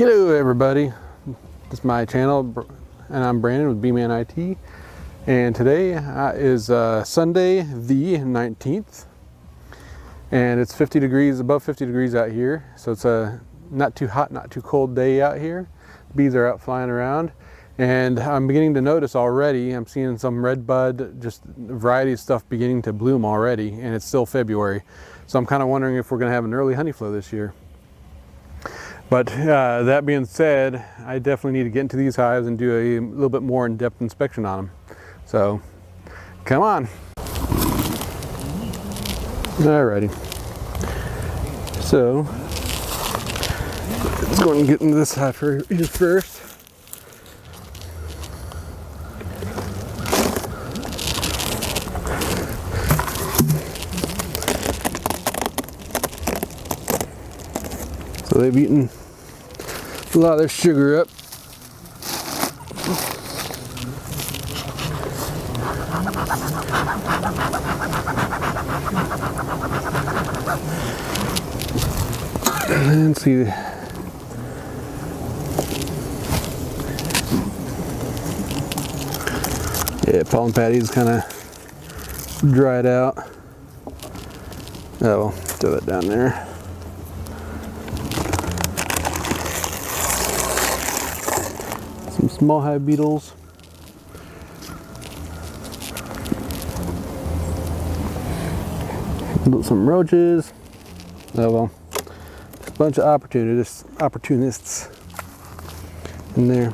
Hello everybody, this is my channel and I'm Brandon with B-Man IT, and today is Sunday the 19th and it's 50 degrees, above 50 degrees out here, so it's a not too hot, not too cold day out here. Bees are out flying around and I'm beginning to notice already, I'm seeing some red bud, just a variety of stuff beginning to bloom already, and it's still February, so I'm kind of wondering if we're going to have an early honey flow this year. But that being said, I definitely need to get into these hives and do a little bit more in-depth inspection on them. So, come on. Alrighty. So, let's go and get into this hive here first. So they've eaten a lot of their sugar up. And see, yeah, pollen patty's kind of dried out. Oh, well, throw that down there. Some small hive beetles. Some roaches. Oh well, just a bunch of opportunists in there.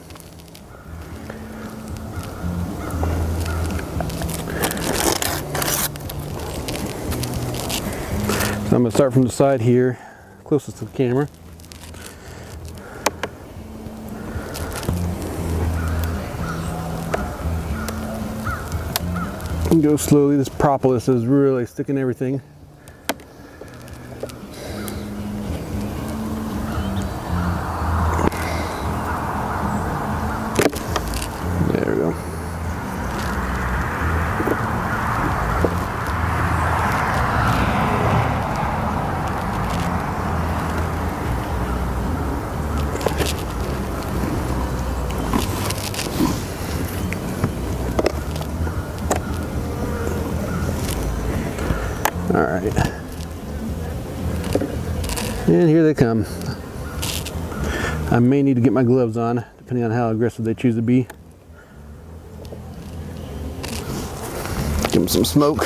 So I'm going to start from the side here, closest to the camera. And go slowly. This propolis is really sticking everything. There we go. All right, and here they come. I may need to get my gloves on, depending on how aggressive they choose to be. Give them some smoke.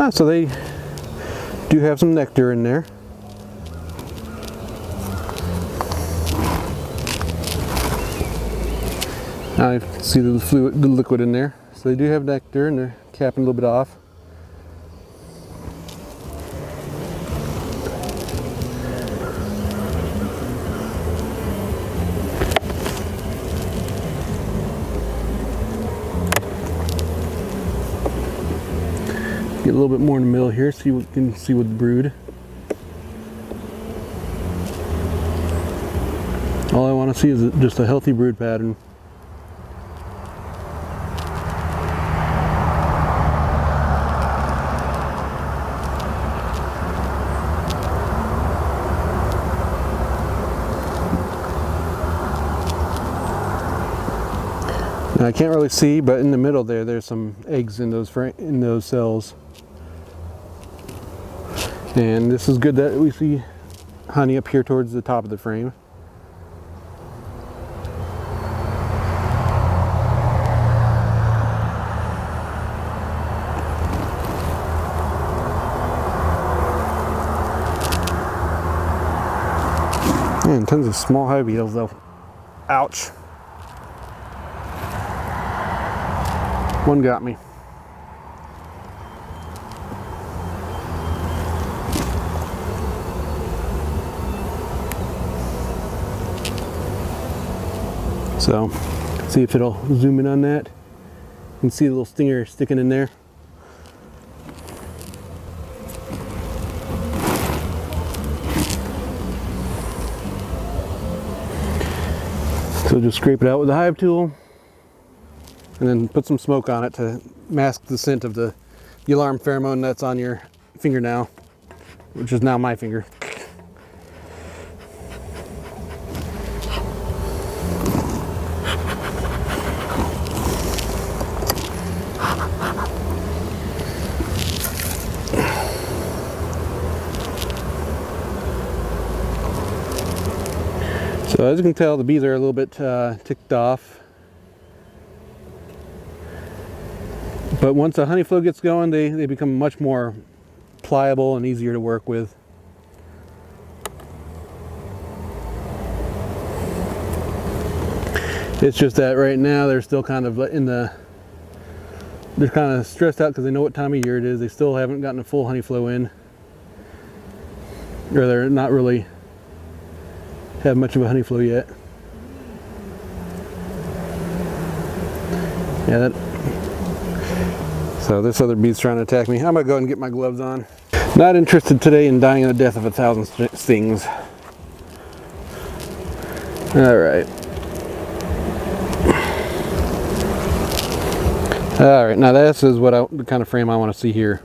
So they do have some nectar in there. Now you can see the liquid in there. So they do have nectar, and they're capping a little bit off. Get a little bit more in the middle here, see what you can see with the brood. All I want to see is just a healthy brood pattern. Now I can't really see, but in the middle there's some eggs in those cells. And this is good that we see honey up here towards the top of the frame. And tons of small hive beetles though. Ouch. One got me. So, see if it'll zoom in on that. You can see the little stinger sticking in there. So just scrape it out with the hive tool and then put some smoke on it to mask the scent of the alarm pheromone that's on your finger now, which is now my finger. So as you can tell, the bees are a little bit ticked off. But once the honey flow gets going, they become much more pliable and easier to work with. It's just that right now they're still kind of they're kind of stressed out because they know what time of year it is. They still haven't gotten a full honey flow in, or they're not really have much of a honey flow yet. Yeah, so this other bee's trying to attack me. I'm gonna go ahead and get my gloves on. Not interested today in dying the death of 1,000 stings. All right. All right, now this is the kind of frame I want to see here.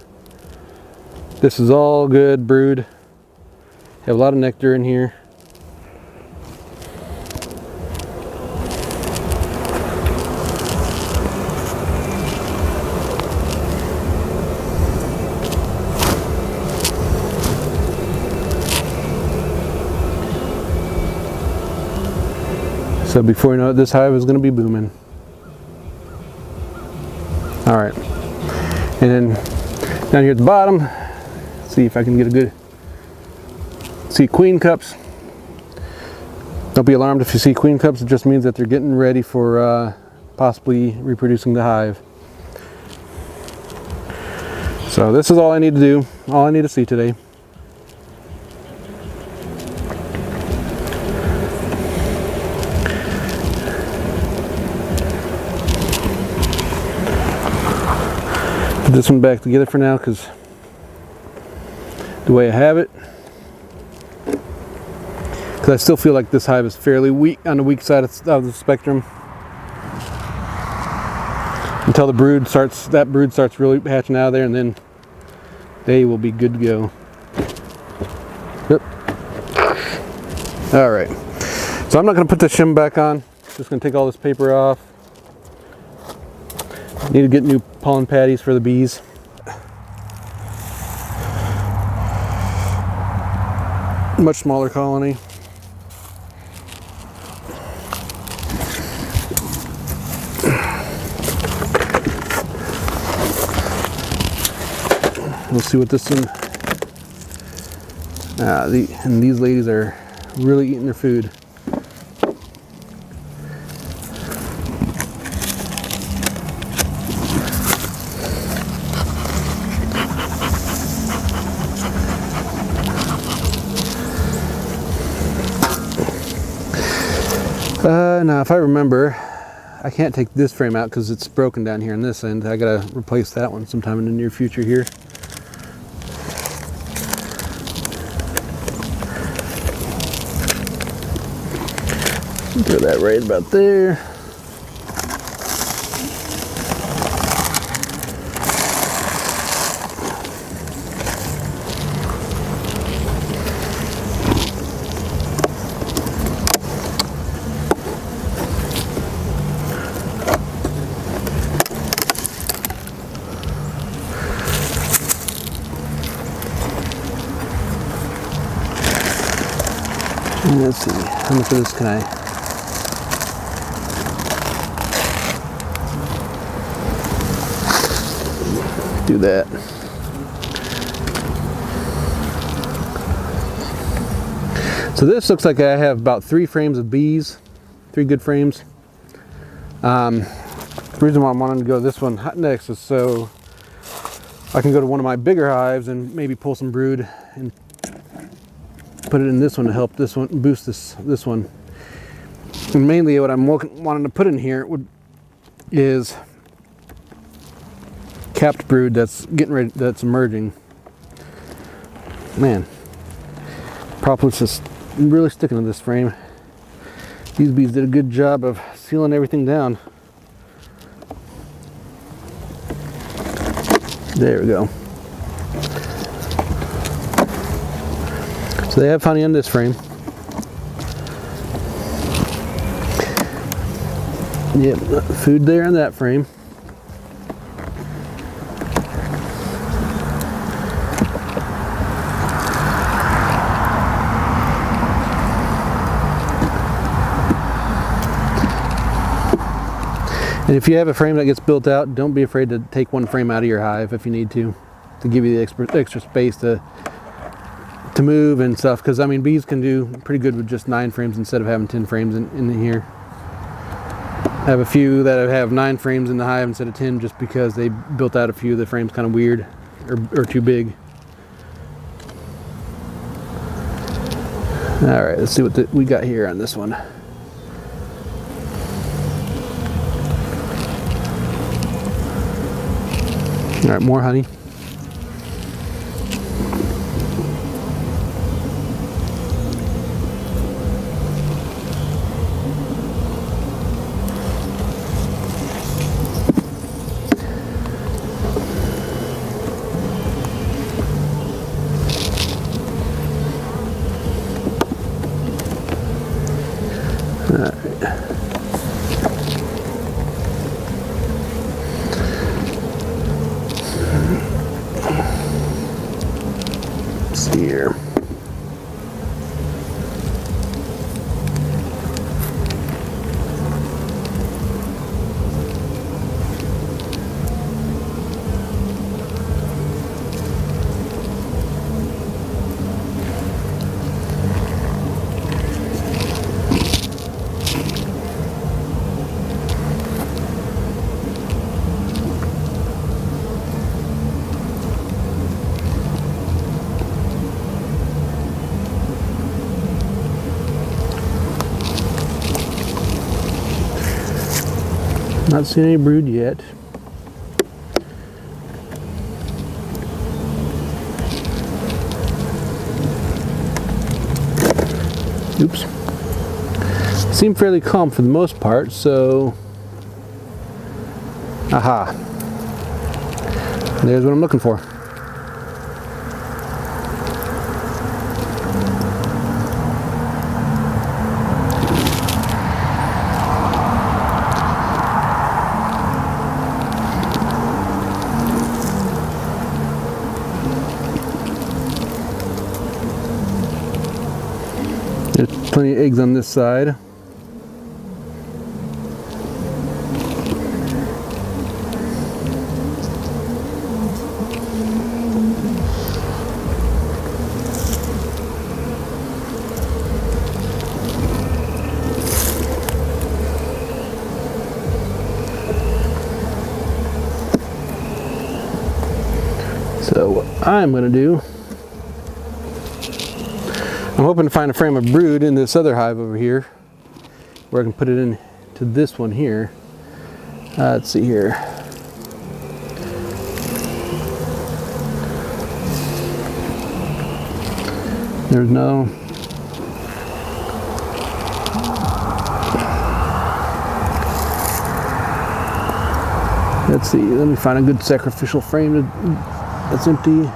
This is all good brood. Have a lot of nectar in here. So before you know it, this hive is going to be booming. All right, and then down here at the bottom, see if I can get a good, see queen cups. Don't be alarmed if you see queen cups. It just means that they're getting ready for possibly reproducing the hive. So this is all I need to do, all I need to see today. Put this one back together for now because the way I have it, because I still feel like this hive is fairly weak, on the weak side of the spectrum, until the brood starts, that brood starts really hatching out of there, and then they will be good to go. Yep. All right, so I'm not going to put the shim back on. Just going to take all this paper off. Need to get new pollen patties for the bees. Much smaller colony. We'll see what this one. And these ladies are really eating their food. Now if I remember, I can't take this frame out because it's broken down here on this end. I gotta replace that one sometime in the near future here. Throw that right about there. Let's see, how much of this can I? Do that. So this looks like I have about 3 frames of bees, 3 good frames. The reason why I'm wanting to go this one next is so I can go to one of my bigger hives and maybe pull some brood and put it in this one to help this one boost this one. And mainly what I'm wanting to put in here is capped brood that's getting ready, that's emerging. Man, propolis is really sticking to this frame. These bees did a good job of sealing everything down. There we go. So they have honey on this frame. Yep, food there in that frame. And if you have a frame that gets built out, don't be afraid to take one frame out of your hive if you need to give you the extra space to move and stuff. Because I mean, bees can do pretty good with just 9 frames instead of having 10 frames in here. I have a few that have 9 frames in the hive instead of 10 just because they built out a few of the frames kind of weird or too big. All right, let's see what we got here on this one. All right, more honey. All right. Let's see here. Not seen any brood yet. Oops. Seem fairly calm for the most part, so aha. There's what I'm looking for. There's plenty of eggs on this side. So what I'm going to do, I'm hoping to find a frame of brood in this other hive over here where I can put it into this one here. Let's see here. There's no... Let's see, let me find a good sacrificial frame that's empty.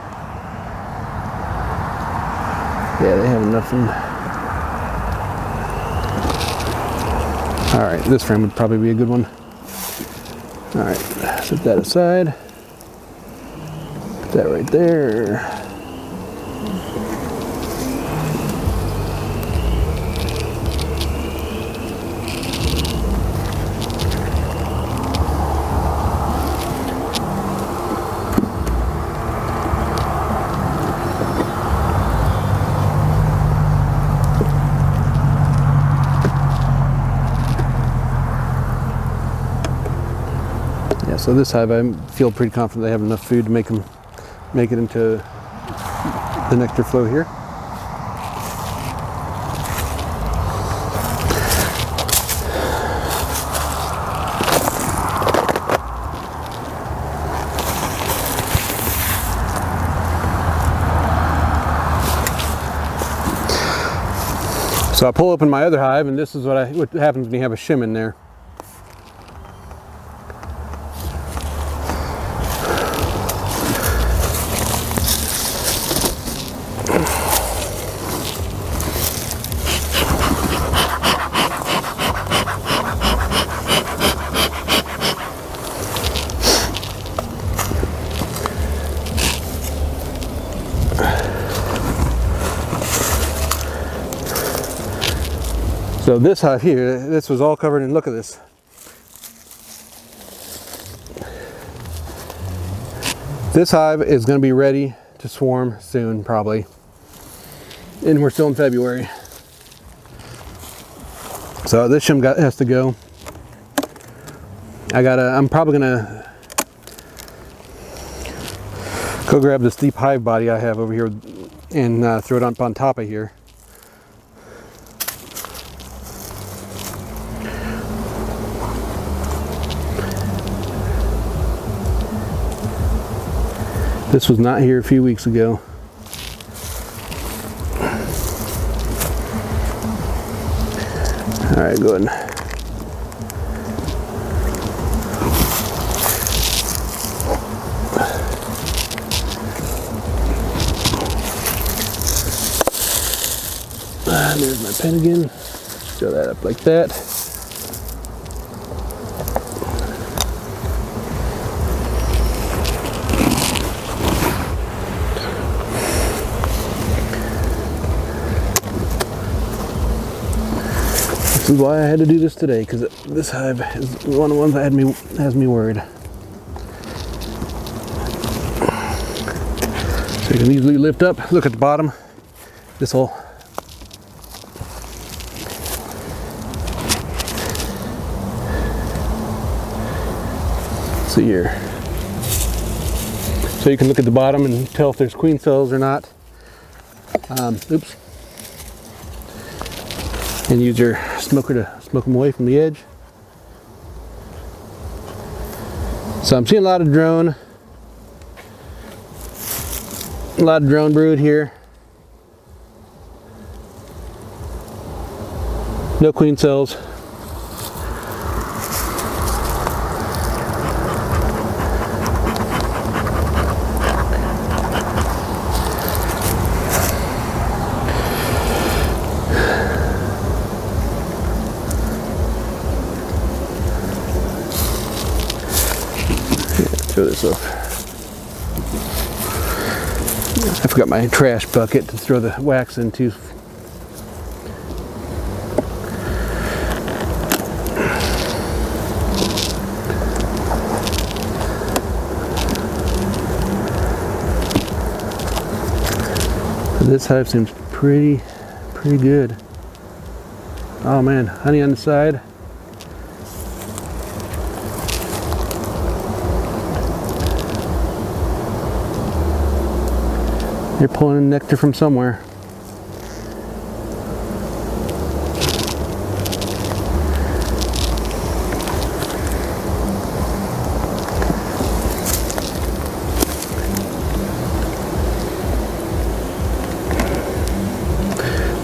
Yeah, they have enough in. All right, this frame would probably be a good one. All right, set that aside. Put that right there. So this hive, I feel pretty confident they have enough food to make it into the nectar flow here. So I pull open my other hive, and this is what happens when you have a shim in there. So this hive here, this was all covered in, look at this. This hive is going to be ready to swarm soon, probably. And we're still in February. So this shim has to go. I'm probably gonna go grab this deep hive body I have over here and throw it up on top of here. This was not here a few weeks ago. All right, go ahead. There's my pen again. Show that up like that. This is why I had to do this today, because this hive is one of the ones that has me worried. So you can easily lift up, look at the bottom. This will see here. So you can look at the bottom and tell if there's queen cells or not. Oops. And use your smoker to smoke them away from the edge. So I'm seeing a lot of drone brood here. No queen cells. Throw this off. I forgot my trash bucket to throw the wax into. This hive seems pretty good. Oh man, honey on the side. They're pulling in nectar from somewhere.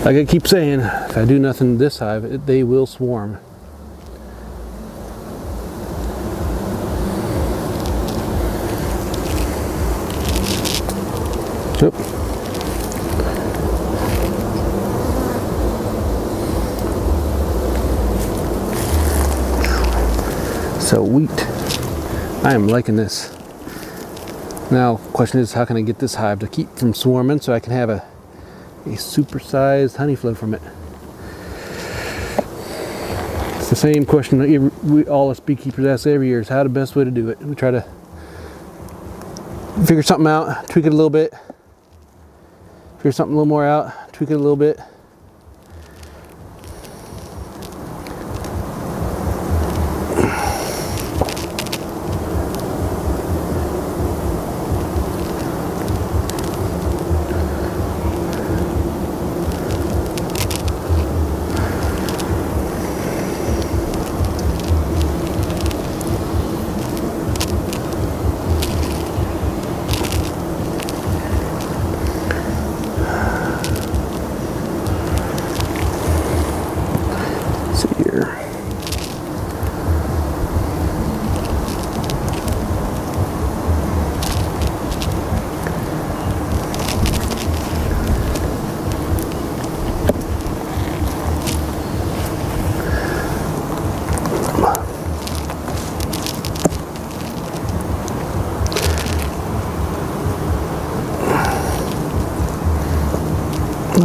Like I keep saying, if I do nothing to this hive, they will swarm. Yep. So wheat, I am liking this. Now, question is, how can I get this hive to keep from swarming so I can have a supersized honey flow from it? It's the same question that all us beekeepers ask every year: is how the best way to do it. We try to figure something out, tweak it a little bit. Figure something a little more out, tweak it a little bit.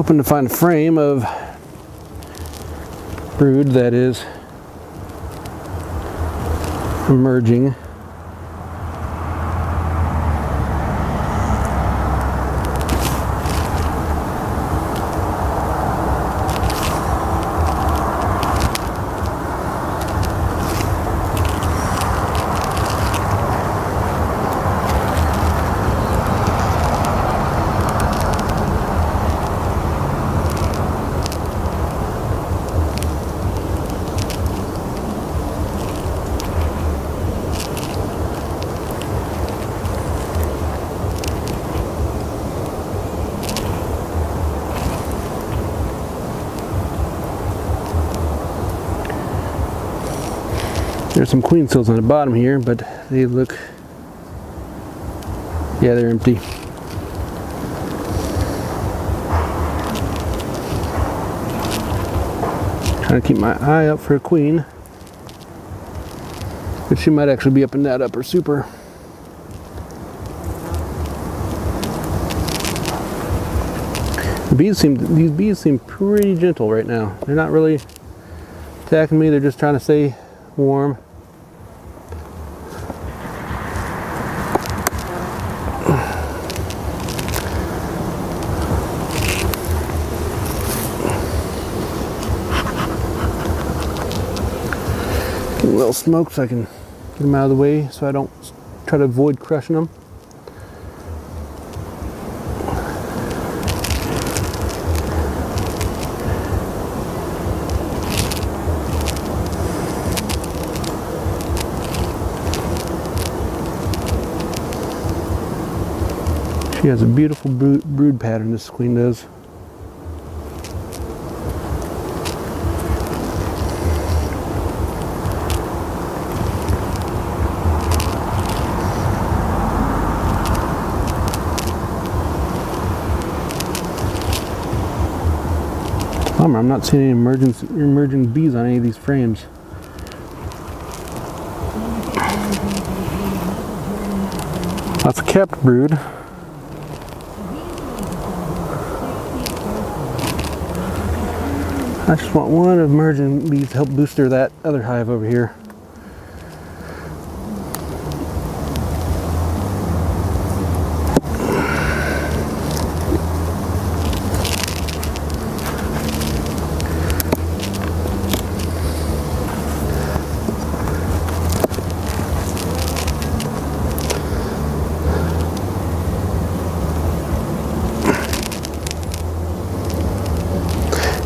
hoping to find a frame of brood that is emerging. There's some queen cells on the bottom here, but they look, yeah, they're empty. Trying to keep my eye out for a queen, but she might actually be up in that upper super. These bees seem pretty gentle right now. They're not really attacking me, they're just trying to stay warm. Get a little smoke so I can get them out of the way so I don't try to avoid crushing them. She has a beautiful brood pattern, this queen does. Bummer, I'm not seeing any emerging bees on any of these frames. Lots of kept brood. I just want one emerging bee to help booster that other hive over here.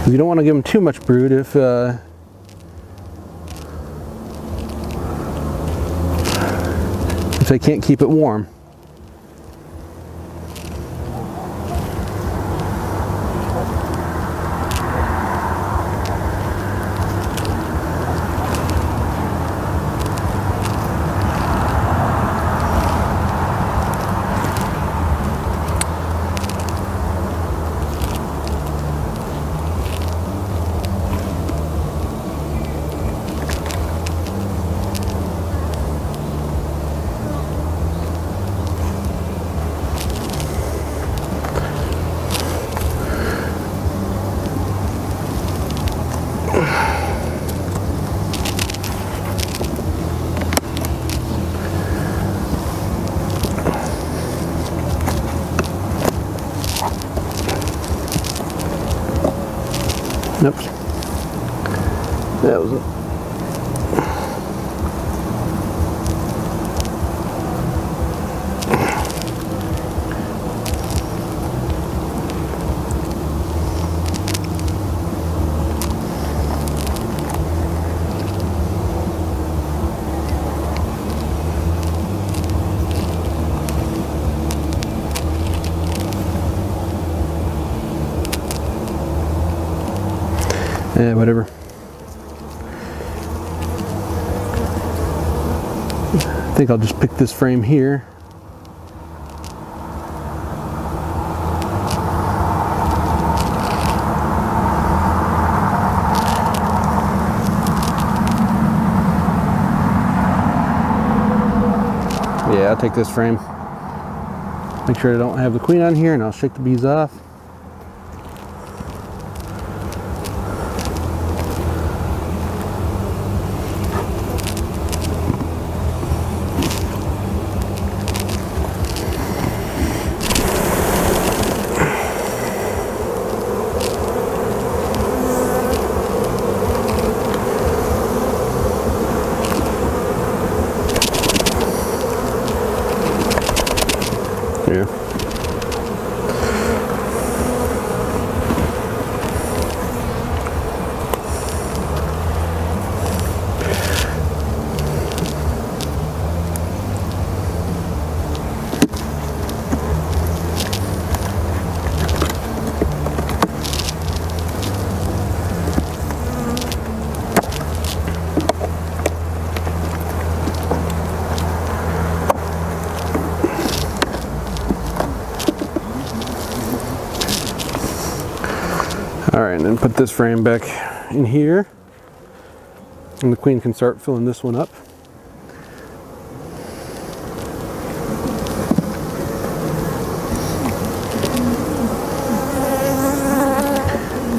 You don't want to give them too much brood if they can't keep it warm. Nope. That was it. Yeah, whatever. I think I'll just pick this frame here. Yeah, I'll take this frame. Make sure I don't have the queen on here, and I'll shake the bees off. And then put this frame back in here. And the queen can start filling this one up.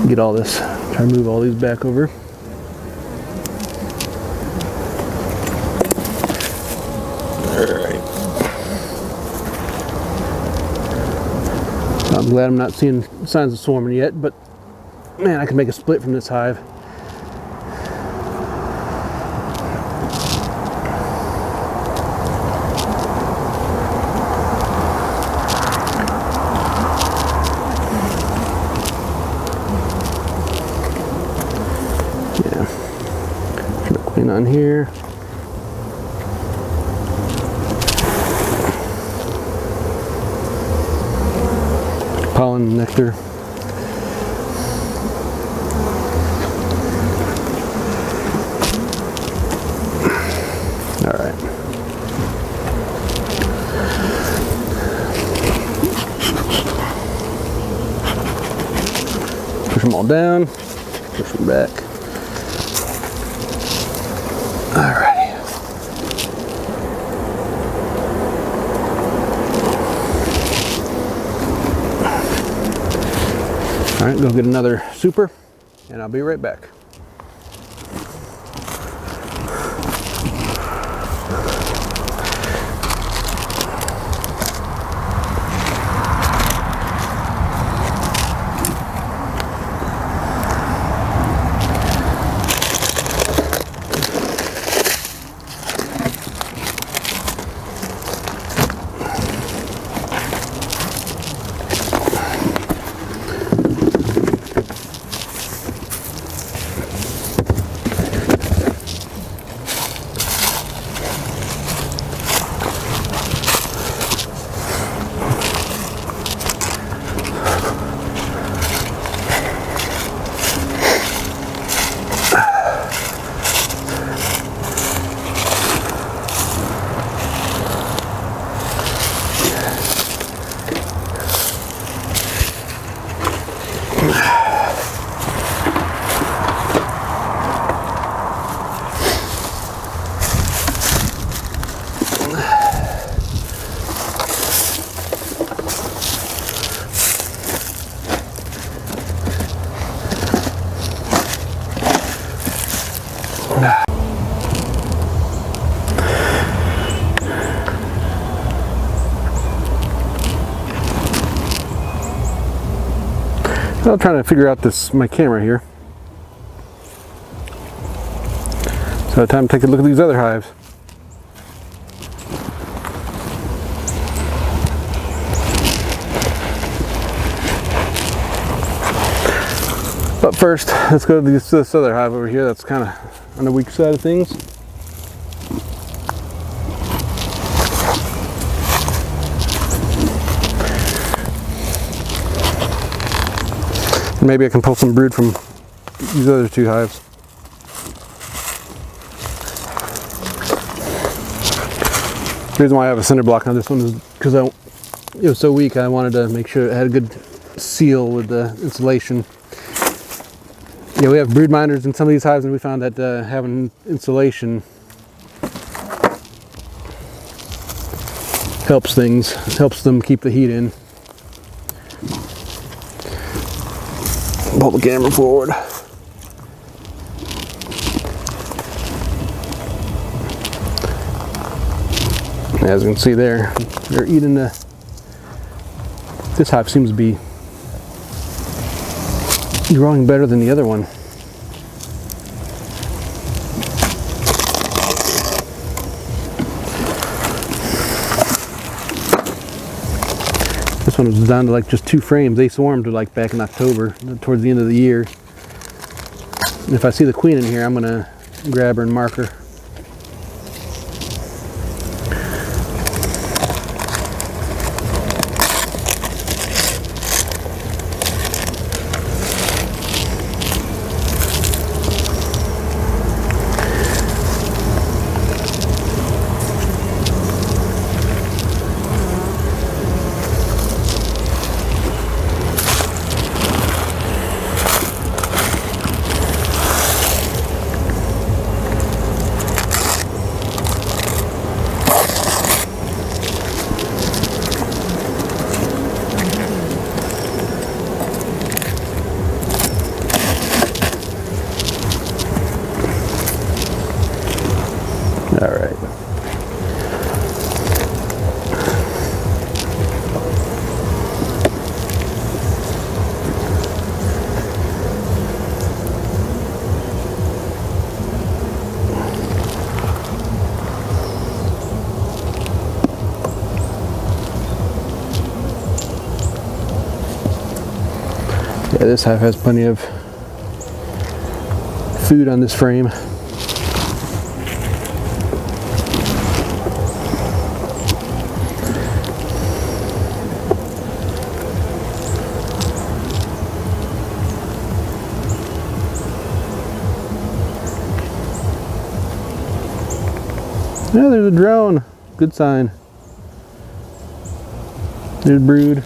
Get all this, try to move all these back over. Alright. I'm glad I'm not seeing signs of swarming yet, but man, I can make a split from this hive. On here. Pollen, nectar. All right. Push them all down, push them back. Alrighty. Alright, go get another super and I'll be right back. I'm trying to figure out my camera here. So time to take a look at these other hives. But first, let's go to this other hive over here that's kind of on the weak side of things. Maybe I can pull some brood from these other two hives. The reason why I have a cinder block on this one is because it was so weak. I wanted to make sure it had a good seal with the insulation. Yeah, we have brood minders in some of these hives, and we found that having insulation helps them keep the heat in. Pull the camera forward. As you can see there, they're eating this hive seems to be growing better than the other one. This one was down to like just 2 frames. They swarmed like back in October, towards the end of the year. And if I see the queen in here, I'm gonna grab her and mark her. Yeah, this hive has plenty of food on this frame. Yeah, there's a drone. Good sign. There's brood.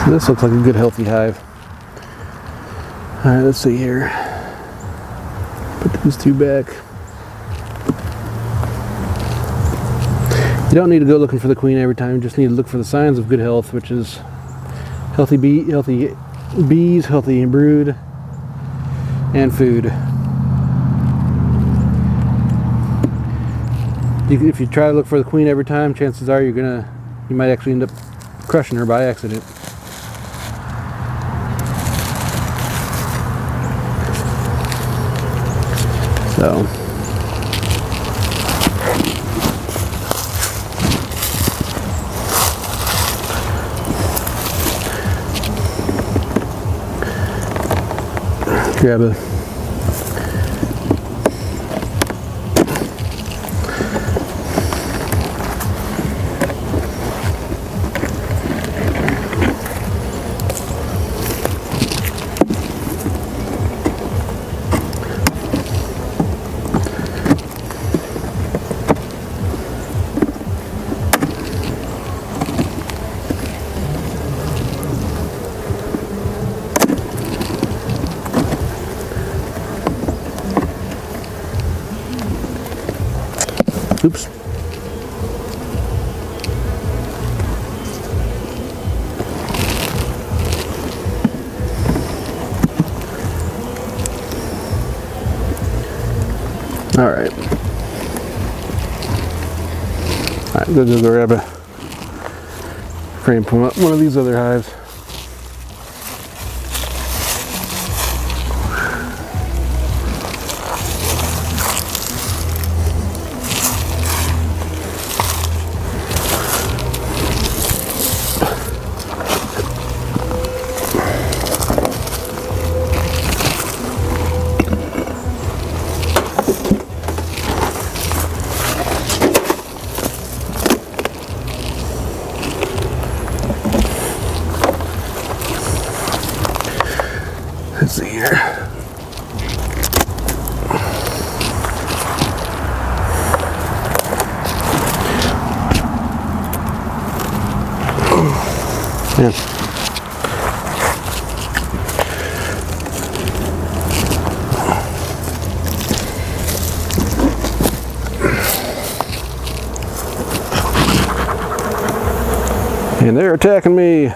So this looks like a good healthy hive. Alright, let's see here. Put these two back. You don't need to go looking for the queen every time, you just need to look for the signs of good health, which is healthy bees, healthy brood, and food. If you try to look for the queen every time, chances are you might actually end up crushing her by accident. So grab a oops. All right. All right, go grab a frame from one of these other hives. Let's see here. Man. And they're attacking me.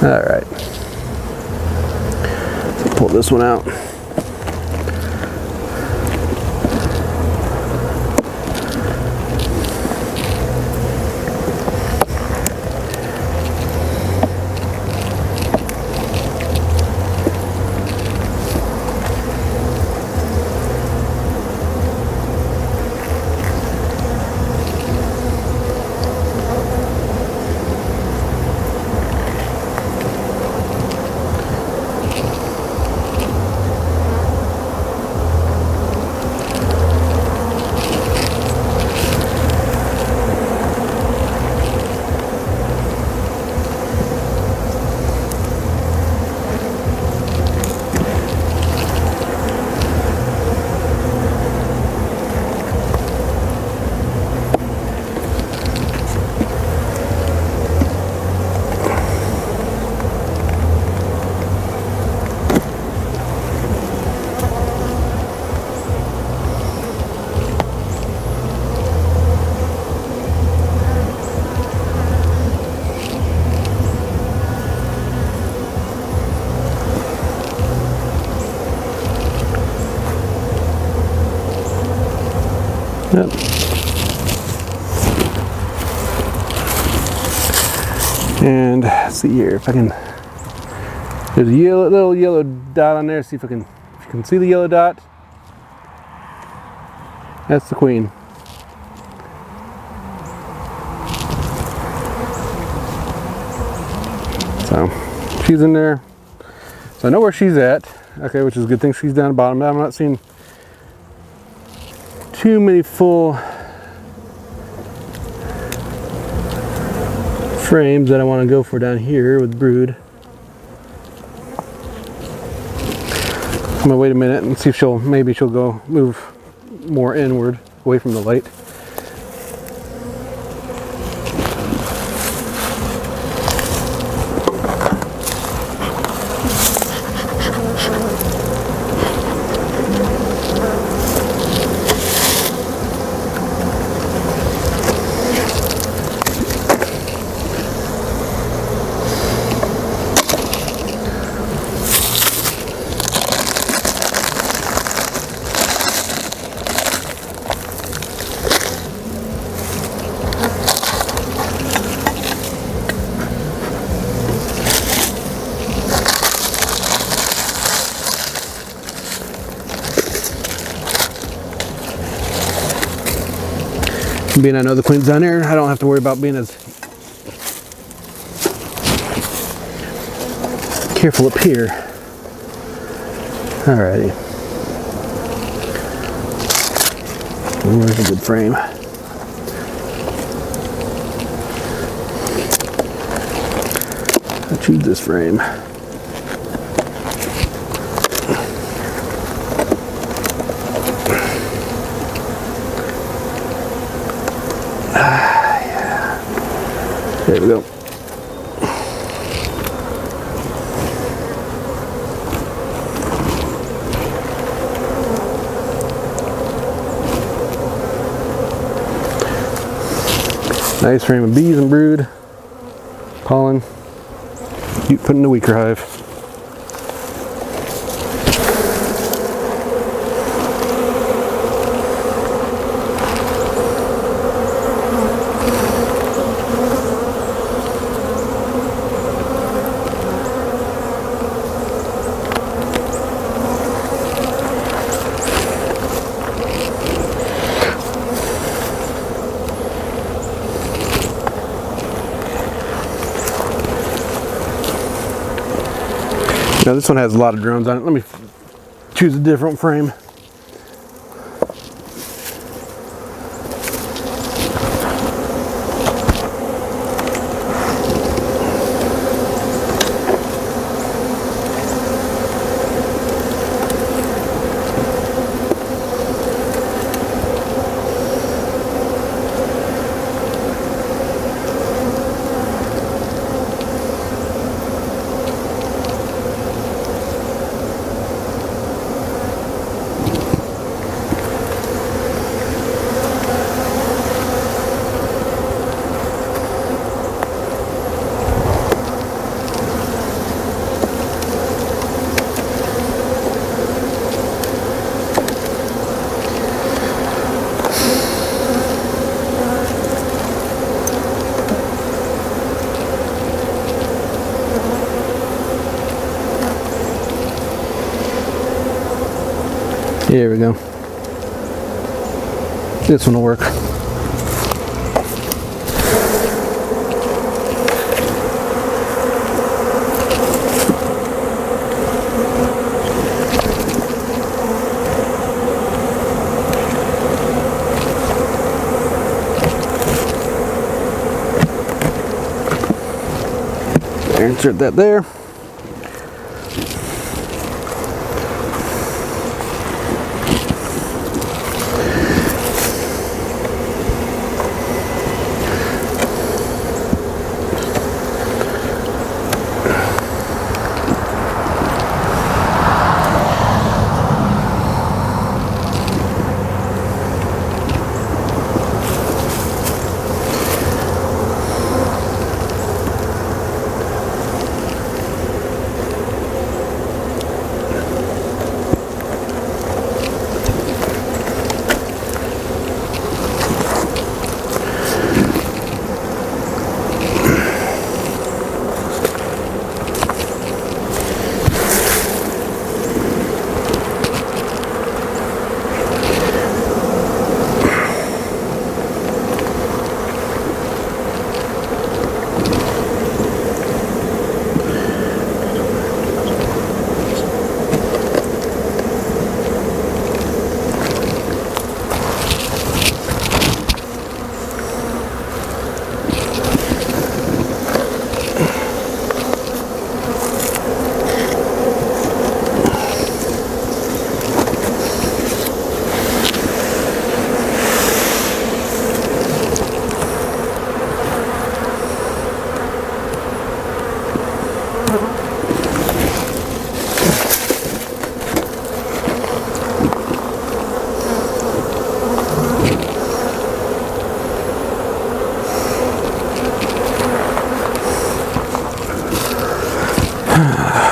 All right, so pull this one out. And let's see here if I can. There's a little yellow dot on there. See if you can see the yellow dot. That's the queen. So she's in there. So I know where she's at. Okay, which is a good thing. She's down the bottom. I'm not seeing too many full frames that I want to go for down here with brood. I'm gonna wait a minute and see if maybe she'll go move more inward away from the light. Being I know the queen's down there, I don't have to worry about being as careful up here. Alrighty. Where's a good frame? I'll choose this frame. There we go. Nice frame of bees and brood, pollen. You put in the weaker hive. Now this one has a lot of drones on it. Let me choose a different frame. Here we go. This one will work. Insert that there.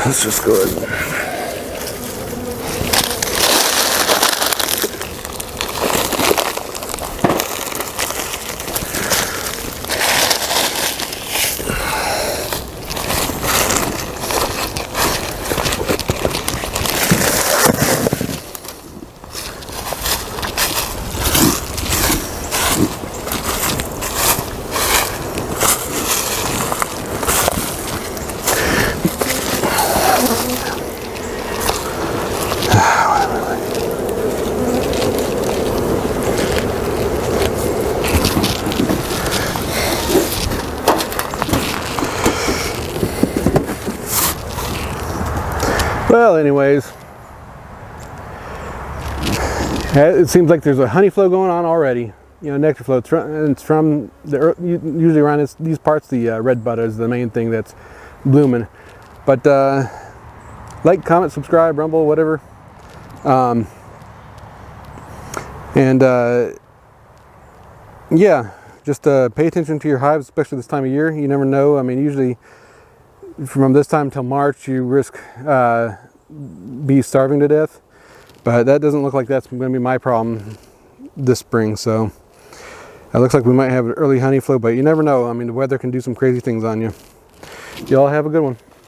Let's just go ahead. Well, anyways, it seems like there's a honey flow going on already. You know, nectar flow. It's from the usually around these parts. The red bud is the main thing that's blooming. But like, comment, subscribe, rumble, whatever. Yeah, just pay attention to your hives, especially this time of year. You never know. I mean, usually from this time till March, you risk bees starving to death. But that doesn't look like that's going to be my problem this spring. So it looks like we might have an early honey flow, but you never know. I mean, the weather can do some crazy things on you. Y'all have a good one.